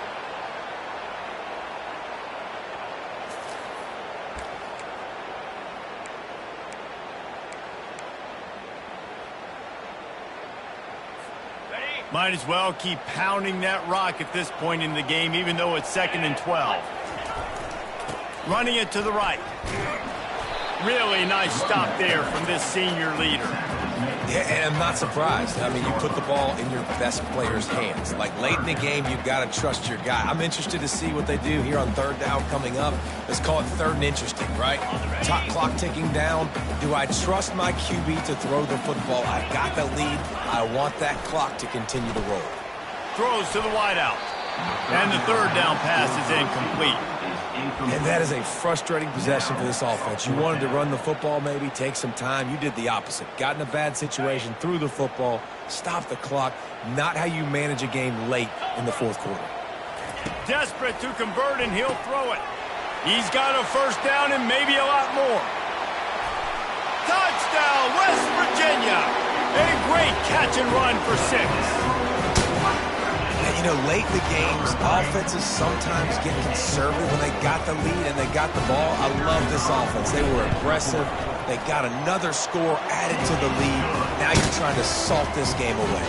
Might as well keep pounding that rock at this point in the game, even though it's 2nd and 12. Running it to the right. Really nice stop there from this senior leader. Yeah, and I'm not surprised. I mean, you put the ball in your best player's hands. Like, late in the game, you've got to trust your guy. I'm interested to see what they do here on 3rd down coming up. Let's call it 3rd and interesting, right? Top clock ticking down. Do I trust my QB to throw the football? I've got the lead. I want that clock to continue to roll. Throws to the wideout. And the 3rd down pass is incomplete. And that is a frustrating possession for this offense. You wanted to run the football, maybe take some time. You did the opposite. Got in a bad situation, threw the football, stopped the clock. Not how you manage a game late in the 4th quarter. Desperate to convert, and he'll throw it. He's got a first down and maybe a lot more. Touchdown, West Virginia. A great catch and run for 6. You know, late in the games, offenses sometimes get conservative when they got the lead and they got the ball. I love this offense. They were aggressive. They got another score added to the lead. Now you're trying to salt this game away.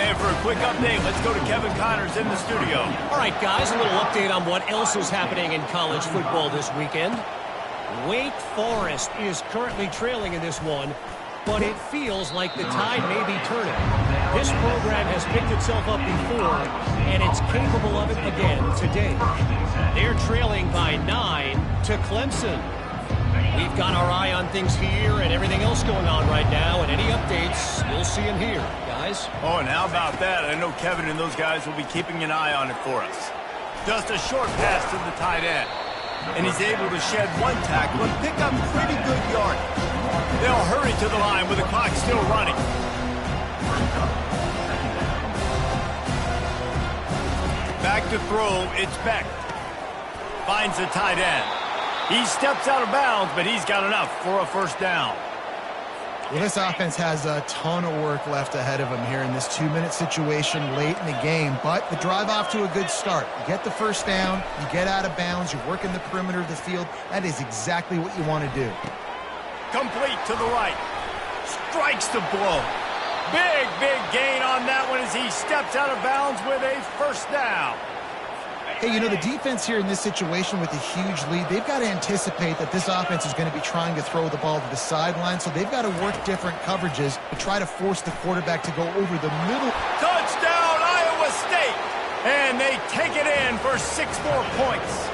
And for a quick update, let's go to Kevin Connors in the studio. All right, guys, a little update on what else is happening in college football this weekend. Wake Forest is currently trailing in this one, but it feels like the tide may be turning. This program has picked itself up before, and it's capable of it again today. They're trailing by 9 to Clemson. We've got our eye on things here and everything else going on right now, and any updates, you'll see them here, guys. Oh, and how about that? I know Kevin and those guys will be keeping an eye on it for us. Just a short pass to the tight end. And he's able to shed one tackle and pick up pretty good yardage. They'll hurry to the line with the clock still running. Back to throw, it's Beck. Finds the tight end. He steps out of bounds, but he's got enough for a first down. Well, this offense has a ton of work left ahead of them here in this 2-minute situation late in the game, but the drive off to a good start. You get the first down, you get out of bounds, you work in the perimeter of the field. That is exactly what you want to do. Complete to the right. Strikes the blow. Big gain on that one as he steps out of bounds with a first down. Hey, you know, the defense here in this situation with a huge lead, they've got to anticipate that this offense is going to be trying to throw the ball to the sideline, so they've got to work different coverages to try to force the quarterback to go over the middle. Touchdown, Iowa State! And they take it in for 6 more points.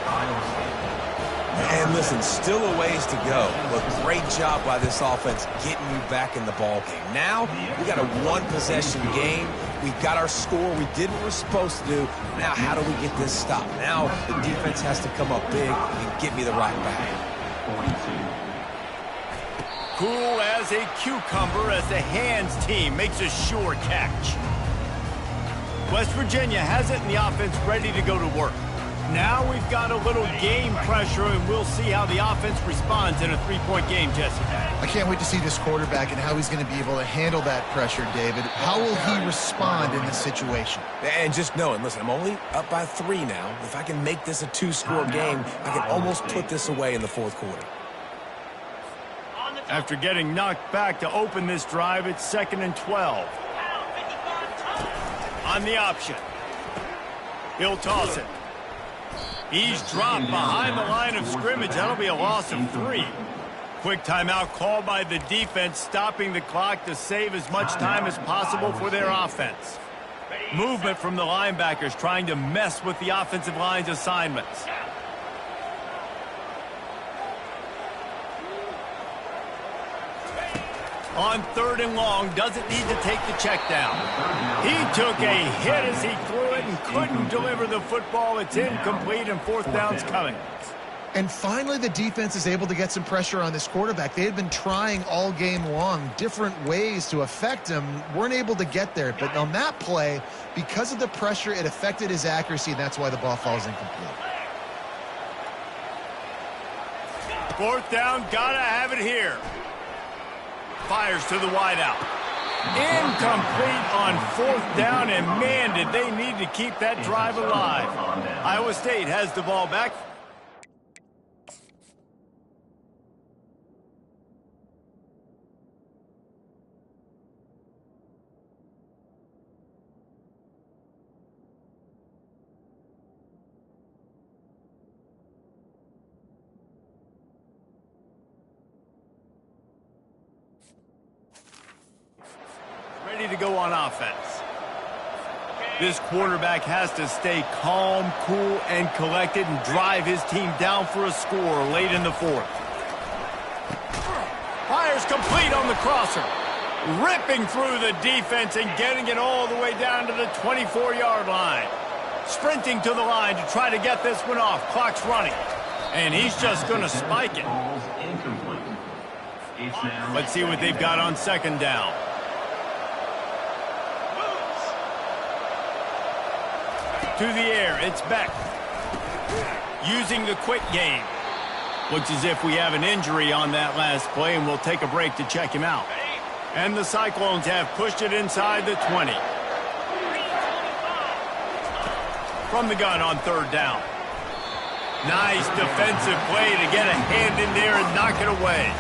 And listen, still a ways to go, but great job by this offense getting you back in the ball game. Now, we got a one-possession game. We got our score. We did what we're supposed to do. Now, how do we get this stopped? Now, the defense has to come up big and get me the right back. Cool as a cucumber as the hands team makes a sure catch. West Virginia has it and the offense ready to go to work. Now we've got a little game pressure, and we'll see how the offense responds in a 3-point game, Jesse. I can't wait to see this quarterback and how he's going to be able to handle that pressure, David. How will he respond in this situation? And just knowing, listen, I'm only up by 3 now. If I can make this a 2-score game, I can almost put this away in the fourth quarter. After getting knocked back to open this drive, it's 2nd and 12. On the option. He'll toss it. He's dropped behind the line of scrimmage. That'll be a loss of 3. Quick timeout called by the defense, stopping the clock to save as much time as possible for their offense. Movement from the linebackers trying to mess with the offensive line's assignments. On 3rd and long, doesn't need to take the check down. He took a hit as he threw it and couldn't deliver the football. It's incomplete and 4th down's coming. And finally, the defense is able to get some pressure on this quarterback. They had been trying all game long different ways to affect him. Weren't able to get there. But on that play, because of the pressure, it affected his accuracy, and that's why the ball falls incomplete. 4th down, gotta have it here. Fires to the wideout. Incomplete on 4th down, and man, did they need to keep that drive alive. Iowa State has the ball back. Ready to go on offense. This quarterback has to stay calm, cool, and collected and drive his team down for a score late in the 4th. Fires complete on the crosser. Ripping through the defense and getting it all the way down to the 24-yard line. Sprinting to the line to try to get this one off. Clock's running. And he's just going to spike it. Let's see what they've got on 2nd down. To the air, it's Beck. Using the quick game. Looks as if we have an injury on that last play, and we'll take a break to check him out. And the Cyclones have pushed it inside the 20. From the gun on 3rd down. Nice defensive play to get a hand in there and knock it away.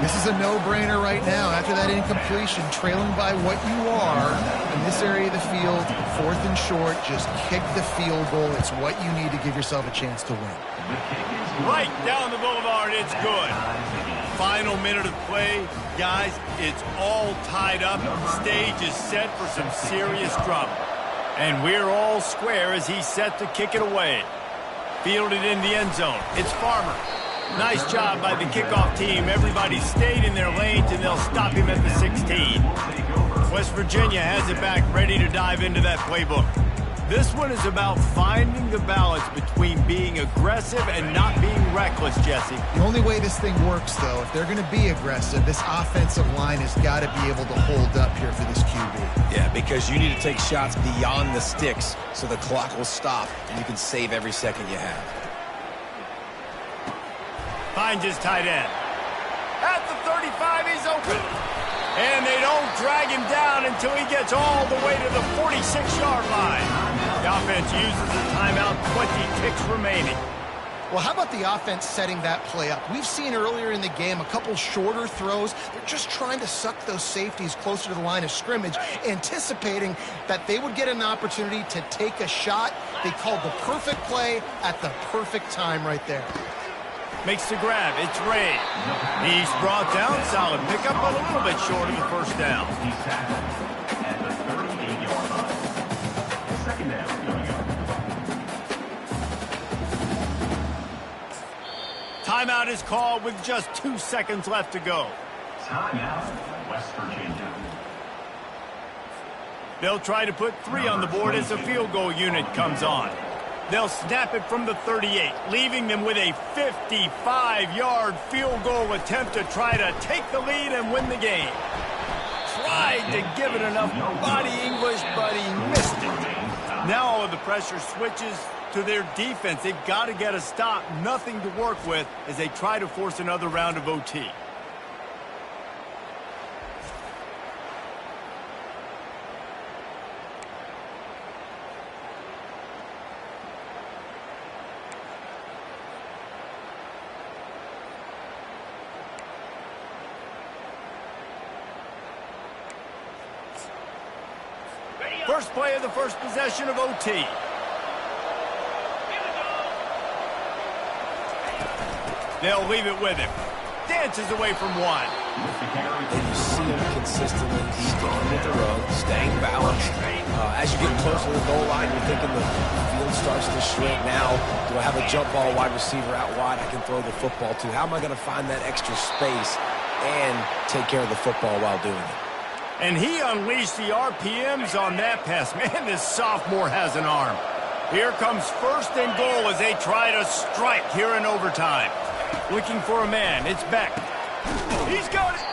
This is a no-brainer right now. After that incompletion, trailing by what you are in this area of the field, 4th and short, just kick the field goal. It's what you need to give yourself a chance to win. Right down the boulevard, it's good. Final minute of play, guys, it's all tied up. Stage is set for some serious trouble. And we're all square as he's set to kick it away. Fielded in the end zone. It's Farmer. Nice job by the kickoff team. Everybody stayed in their lanes, and they'll stop him at the 16. West Virginia has it back, ready to dive into that playbook. This one is about finding the balance between being aggressive and not being reckless, Jesse. The only way this thing works, though, if they're going to be aggressive, this offensive line has got to be able to hold up here for this QB. Yeah, because you need to take shots beyond the sticks so the clock will stop and you can save every second you have. Finds his tight end. At the 35, he's open. And they don't drag him down until he gets all the way to the 46-yard line. The offense uses a timeout, 20 ticks remaining. Well, how about the offense setting that play up? We've seen earlier in the game a couple shorter throws. They're just trying to suck those safeties closer to the line of scrimmage, anticipating that they would get an opportunity to take a shot. They called the perfect play at the perfect time right there. Makes the grab. It's Ray. He's brought down. Solid pickup, a little bit short of the first down. He's tackled at the 38-yard line. Second down. Timeout is called with just 2 seconds left to go. Timeout, West Virginia. They'll try to put 3 on the board as the field goal unit comes on. They'll snap it from the 38, leaving them with a 55-yard field goal attempt to try to take the lead and win the game. Tried to give it enough body English, but he missed it. Now all of the pressure switches to their defense. They've got to get a stop, nothing to work with as they try to force another round of OT. First play of the first possession of OT. They'll leave it with him. Dances away from one. And you see him consistently sticking with the road, staying balanced. As you get closer to the goal line, you're thinking the field starts to shrink. Now, do I have a jump ball wide receiver out wide I can throw the football to? How am I going to find that extra space and take care of the football while doing it? And he unleashed the RPMs on that pass. Man, this sophomore has an arm. Here comes first and goal as they try to strike here in overtime. Looking for a man. It's Beck. He's got it.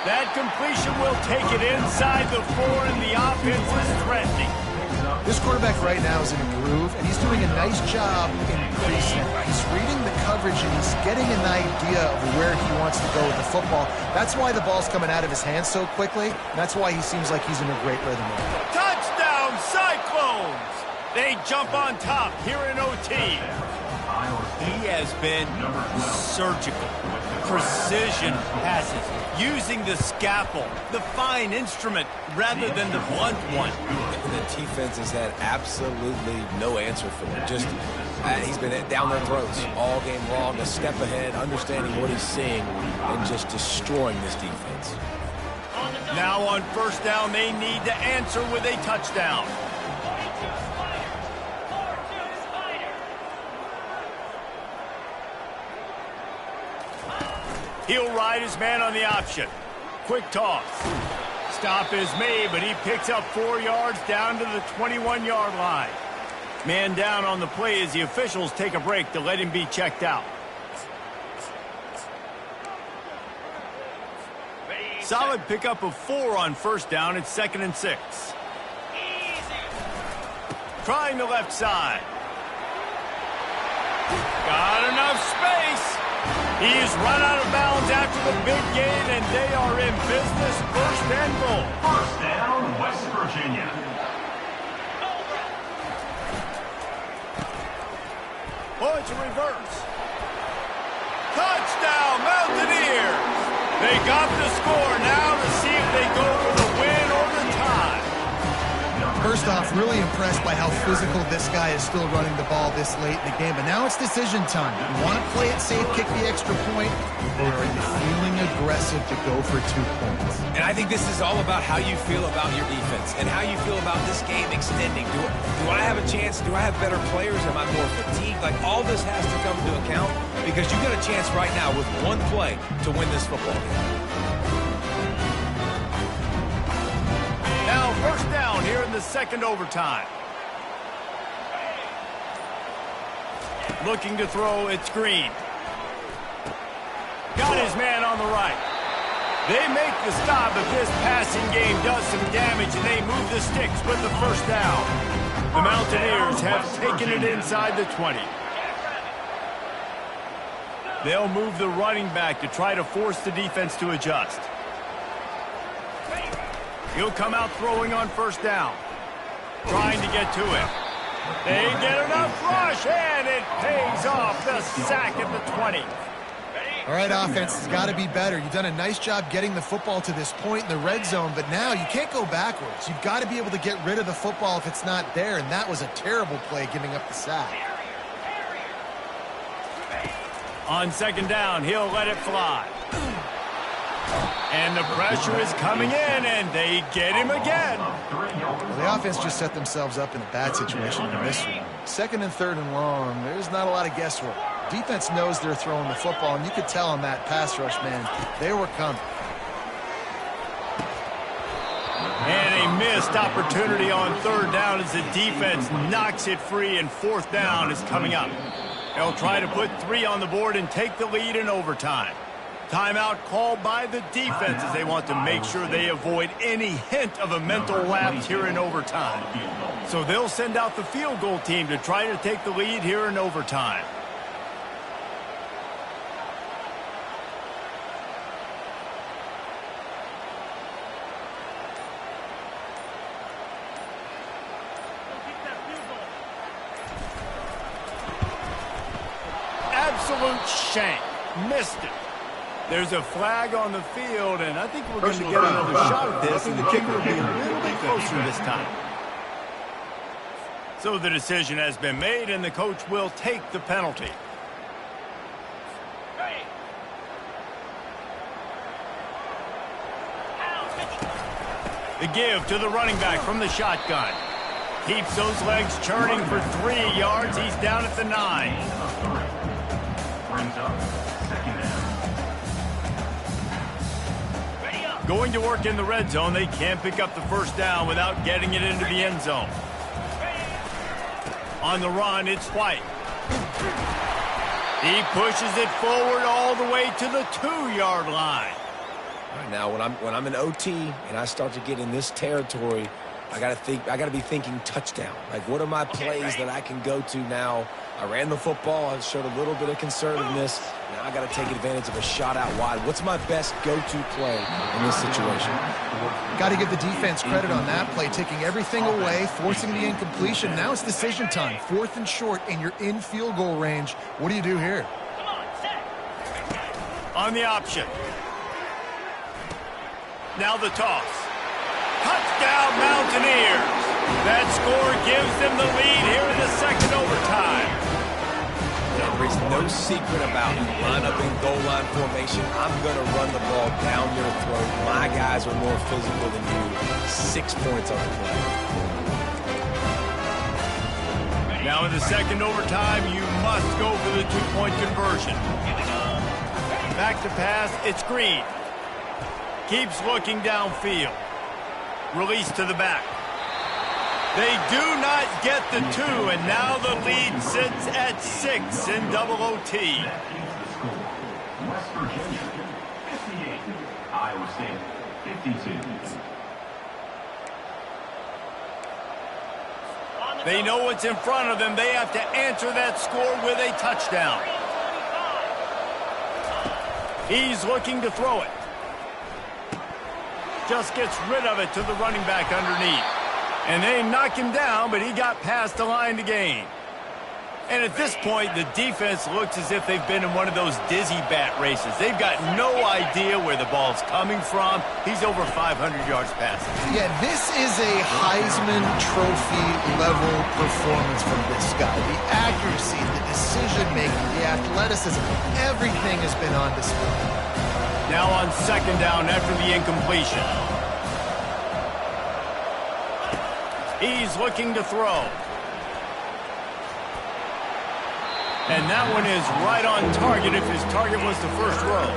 That completion will take it inside the 4, and the offense is threatening. This quarterback right now is in a groove, and he's doing a nice job increasing. He's reading the coverage, and he's getting an idea of where he wants to go with the football. That's why the ball's coming out of his hands so quickly. And that's why he seems like he's in a great rhythm. Touchdown, Cyclones! They jump on top here in OT. He has been surgical. Precision passes, using the scalpel, the fine instrument, rather than the blunt one. The defense has had absolutely no answer for him. Just, he's been down their throats all game long, a step ahead, understanding what he's seeing, and just destroying this defense. Now on first down, they need to answer with a touchdown. He'll ride his man on the option. Quick toss. Stop is made, but he picks up 4 yards down to the 21-yard line. Man down on the play as the officials take a break to let him be checked out. Solid pickup of 4 on first down. It's 2nd and 6. Trying the left side. Got enough space. He's run out of bounds after the big gain, and they are in business. First and goal. First down, West Virginia. Oh, it's a reverse. Touchdown, Mountaineers. They got the score now to see if they go for the win or the tie. First off, really impressed by how physical this guy is still running the ball this late in the game. But now it's decision time. You want to play it safe, kick the extra point, or are you feeling aggressive to go for 2 points? And I think this is all about how you feel about your defense and how you feel about this game extending. Do I have a chance? Do I have better players? Am I more fatigued? Like, all this has to come into account because you got a chance right now with one play to win this football game. Now first down here in the second overtime. Looking to throw, it's Green. Got his man on the right. They make the stop if this passing game does some damage and they move the sticks with the first down. The Mountaineers have taken it inside the 20. They'll move the running back to try to force the defense to adjust. He'll come out throwing on first down. Trying to get to it. They get enough rush, and it pays off. The sack at the 20. All right, offense has got to be better. You've done a nice job getting the football to this point in the red zone, but now you can't go backwards. You've got to be able to get rid of the football if it's not there, and that was a terrible play giving up the sack. On second down, he'll let it fly. And the pressure is coming in, and they get him again. Well, the offense just set themselves up in a bad situation in this one. Second and third and long, there's not a lot of guesswork. Defense knows they're throwing the football, and you could tell on that pass rush, man, they were coming. And a missed opportunity on third down as the defense knocks it free, and fourth down is coming up. They'll try to put 3 on the board and take the lead in overtime. Timeout called by the defense as they want to make sure they avoid any hint of a mental lapse here in overtime. So they'll send out the field goal team to try to take the lead here in overtime. Absolute shank. Missed it. There's a flag on the field, and I think we're going to get another shot at this, and the kicker will be a little bit closer this time. So the decision has been made, and the coach will take the penalty. The give to the running back from the shotgun. Keeps those legs churning for 3 yards. He's down at the 9. Brings up second down. Going to work in the red zone. They can't pick up the first down without getting it into the end zone. On the run, it's White. He pushes it forward all the way to the 2-yard line. All right, now, when I'm in OT and I start to get in this territory, I got to be thinking touchdown. Like, what are my plays that I can go to now? I ran the football. I showed a little bit of conservativeness. Now I got to take advantage of a shot out wide. What's my best go-to play in this situation? Got to give the defense credit on that play, taking everything away, forcing the incompletion. Now it's decision time. 4th and short, and you're in field goal range. What do you do here? On the option. Now the toss. Touchdown, Mountaineers. That score gives them the lead here in the second overtime. There's no secret about it. Line up in goal line formation. I'm going to run the ball down your throat. My guys are more physical than you. 6 points on the play. Now in the second overtime, you must go for the 2-point conversion. Back to pass, it's Green. Keeps looking downfield. Release to the back. They do not get the 2, and now the lead sits at 6 in double OT. West Virginia, 58. Iowa State, 52. They know what's in front of them. They have to answer that score with a touchdown. He's looking to throw it. Just gets rid of it to the running back underneath. And they knock him down, but he got past the line to gain. And at this point, the defense looks as if they've been in one of those dizzy bat races. They've got no idea where the ball's coming from. He's over 500 yards passing. Yeah, this is a Heisman Trophy level performance from this guy. The accuracy, the decision-making, the athleticism, everything has been on display. Now on second down after the incompletion. He's looking to throw. And that one is right on target if his target was the first row.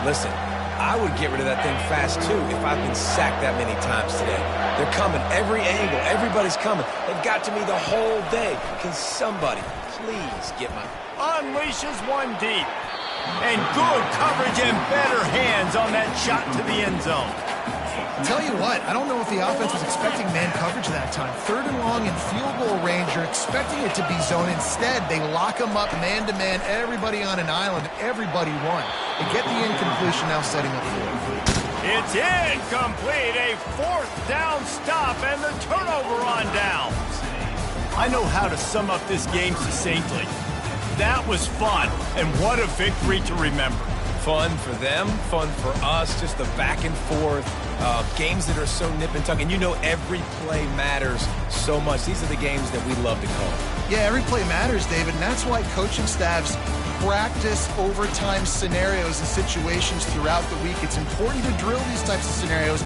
Listen, I would get rid of that thing fast, too, if I've been sacked that many times today. They're coming every angle. Everybody's coming. They've got to me the whole day. Can somebody please get my... Unleashes one deep. And good coverage and better hands on that shot to the end zone. Tell you what, I don't know if the offense was expecting man coverage that time. 3rd and long in field goal range, you're expecting it to be zone. Instead, they lock them up man-to-man, everybody on an island, everybody won. They get the incompletion now setting up for it. It's incomplete, a 4th down stop, and the turnover on downs. I know how to sum up this game succinctly. That was fun, and what a victory to remember. Fun for them, fun for us, just the back and forth, games that are so nip and tuck. And you know every play matters so much. These are the games that we love to call. Yeah, every play matters, David, and that's why coaching staffs practice overtime scenarios and situations throughout the week. It's important to drill these types of scenarios